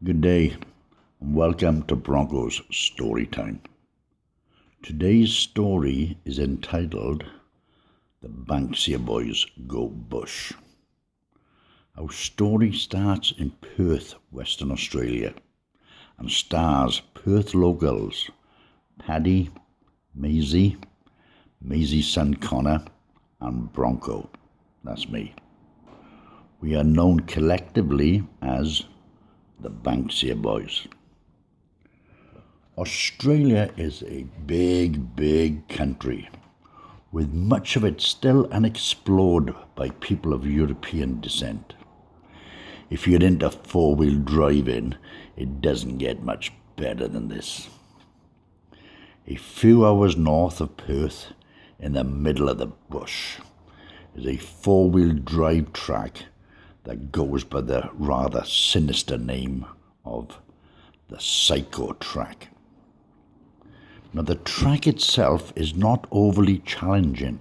Good day and welcome to Bronco's Storytime. Today's story is entitled The Banksia Boys Go Bush. Our story starts in Perth, Western Australia, and stars Perth locals Paddy, Maisie, Maisie's son Connor, and Bronco. That's me. We are known collectively as the Banksia Boys. Australia is a big country, with much of it still unexplored by people of European descent. If you're into four-wheel driving, it doesn't get much better than this. A few hours north of Perth, in the middle of the bush, is a four-wheel drive track that goes by the rather sinister name of the Psycho Track. Now, the track itself is not overly challenging,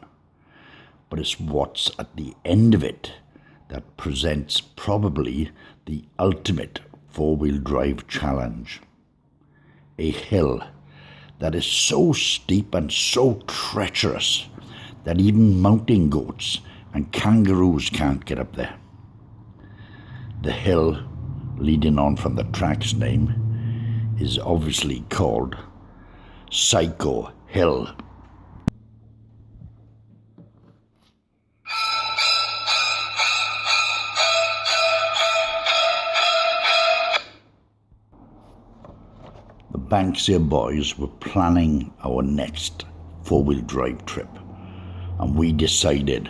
but it's what's at the end of it that presents probably the ultimate four-wheel drive challenge. A hill that is so steep and so treacherous that even mountain goats and kangaroos can't get up there. The hill, leading on from the track's name, is obviously called Psycho Hill. The Banksia boys were planning our next four-wheel drive trip, and we decided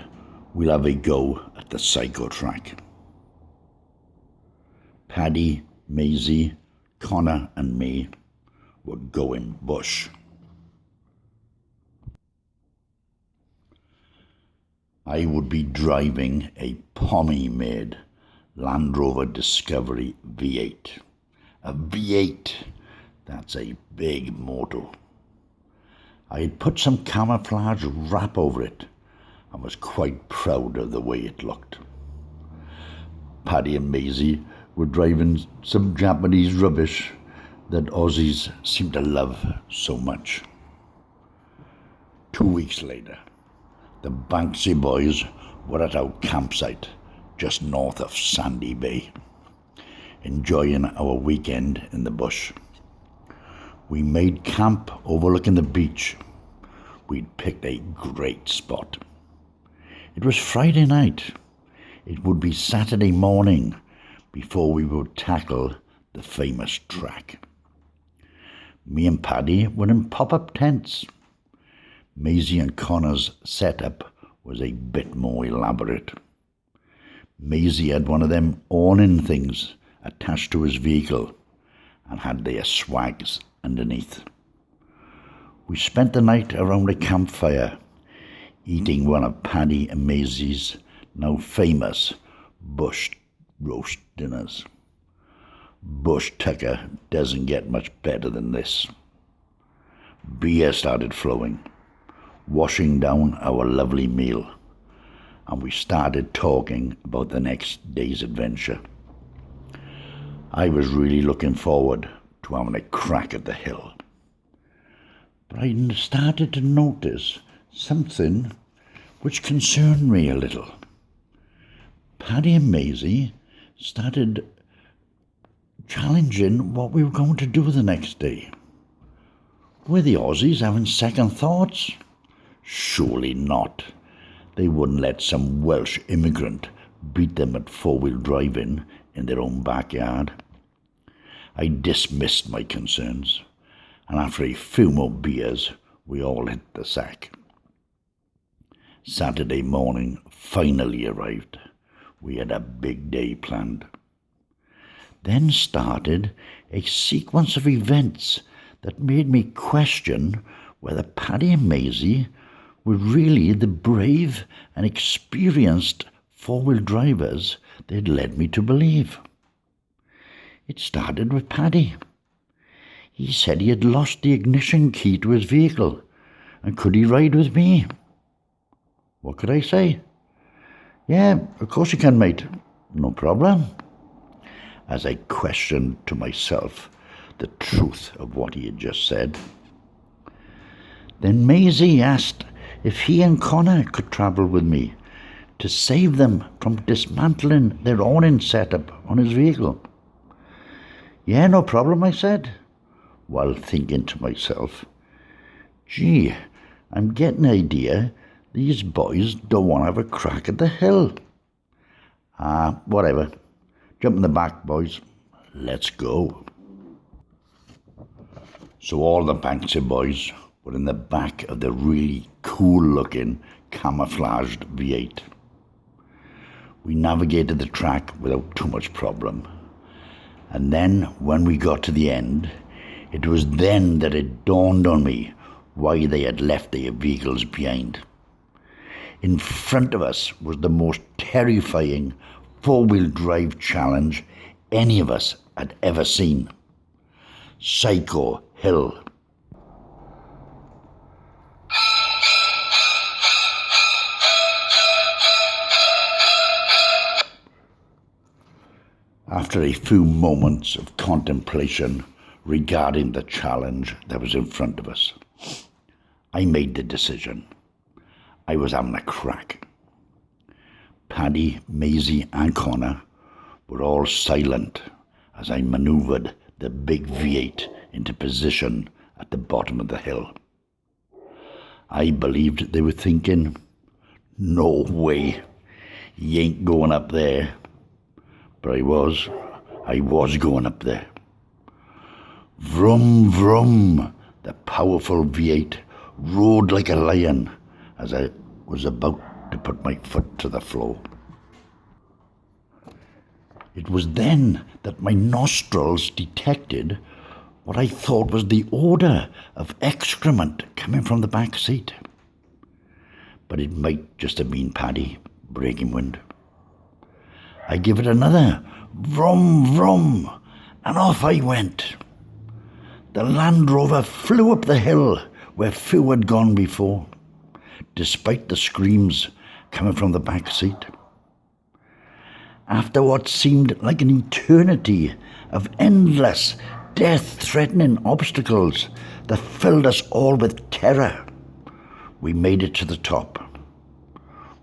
we'll have a go at the Psycho Track. Paddy, Maisie, Connor and me were going bush. I would be driving a Pommy-made Land Rover Discovery V8. A V8, that's a big motor. I had put some camouflage wrap over it and was quite proud of the way it looked. Paddy and Maisie were driving some Japanese rubbish that Aussies seem to love so much. 2 weeks later, the Banksia boys were at our campsite just north of Sandy Bay, enjoying our weekend in the bush. We made camp overlooking the beach. We'd picked a great spot. It was Friday night. It would be Saturday morning before we would tackle the famous track. Me and Paddy were in pop-up tents. Maisie and Connor's setup was a bit more elaborate. Maisie had one of them awning things attached to his vehicle and had their swags underneath. We spent the night around a campfire, eating one of Paddy and Maisie's now famous bush roast dinners. Bush tucker doesn't get much better than this. Beer started flowing, washing down our lovely meal, and we started talking about the next day's adventure. I was really looking forward to having a crack at the hill, but I started to notice something which concerned me a little. Paddy and Maisie started challenging what we were going to do the next day. Were the Aussies having second thoughts? Surely not. They wouldn't let some Welsh immigrant beat them at four-wheel driving in their own backyard. I dismissed my concerns, and after a few more beers, we all hit the sack. Saturday morning finally arrived. We had a big day planned. Then started a sequence of events that made me question whether Paddy and Maisie were really the brave and experienced four-wheel drivers they'd led me to believe. It started with Paddy. He said he had lost the ignition key to his vehicle, and could he ride with me? What could I say? Yeah, of course you can, mate. No problem. as I questioned to myself the truth of what he had just said. Then Maisie asked if he and Connor could travel with me to save them from dismantling their awning setup on his vehicle. Yeah, no problem, I said, while thinking to myself, gee, I'm getting the idea these boys don't want to have a crack at the hill. Whatever. Jump in the back, boys. Let's go. So all the Banksia boys were in the back of the really cool-looking camouflaged V8. We navigated the track without too much problem. And then, when we got to the end, it was then that it dawned on me why they had left their vehicles behind. In front of us was the most terrifying four-wheel drive challenge any of us had ever seen. Psycho Hill. After a few moments of contemplation regarding the challenge that was in front of us, I made the decision. I was having a crack. Paddy, Maisie and Connor were all silent as I manoeuvred the big V8 into position at the bottom of the hill. I believed they were thinking, no way, he ain't going up there. But I was going up there. Vroom, vroom, the powerful V8 roared like a lion as I was about to put my foot to the floor. It was then that my nostrils detected what I thought was the odour of excrement coming from the back seat. But it might just have been Paddy breaking wind. I give it another vroom, vroom, and off I went. The Land Rover flew up the hill where few had gone before, despite the screams coming from the back seat. After what seemed like an eternity of endless, death-threatening obstacles that filled us all with terror, we made it to the top.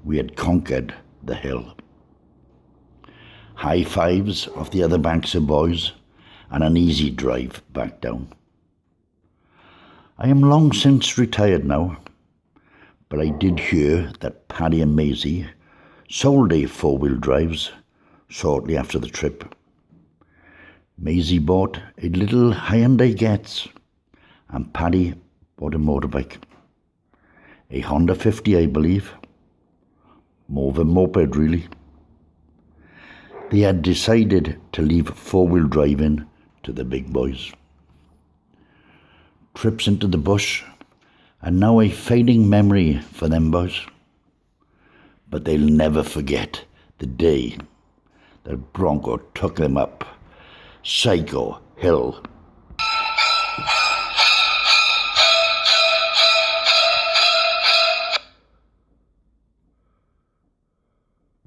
We had conquered the hill. High fives of the other Banksia boys and an easy drive back down. I am long since retired now, but I did hear that Paddy and Maisie sold their four-wheel drives shortly after the trip. Maisie bought a little Hyundai Getz and Paddy bought a motorbike. A Honda 50, I believe. More of a moped, really. They had decided to leave four-wheel driving to the big boys. Trips into the bush are now a fading memory for them boys. But they'll never forget the day that Bronco took them up Psycho Hill.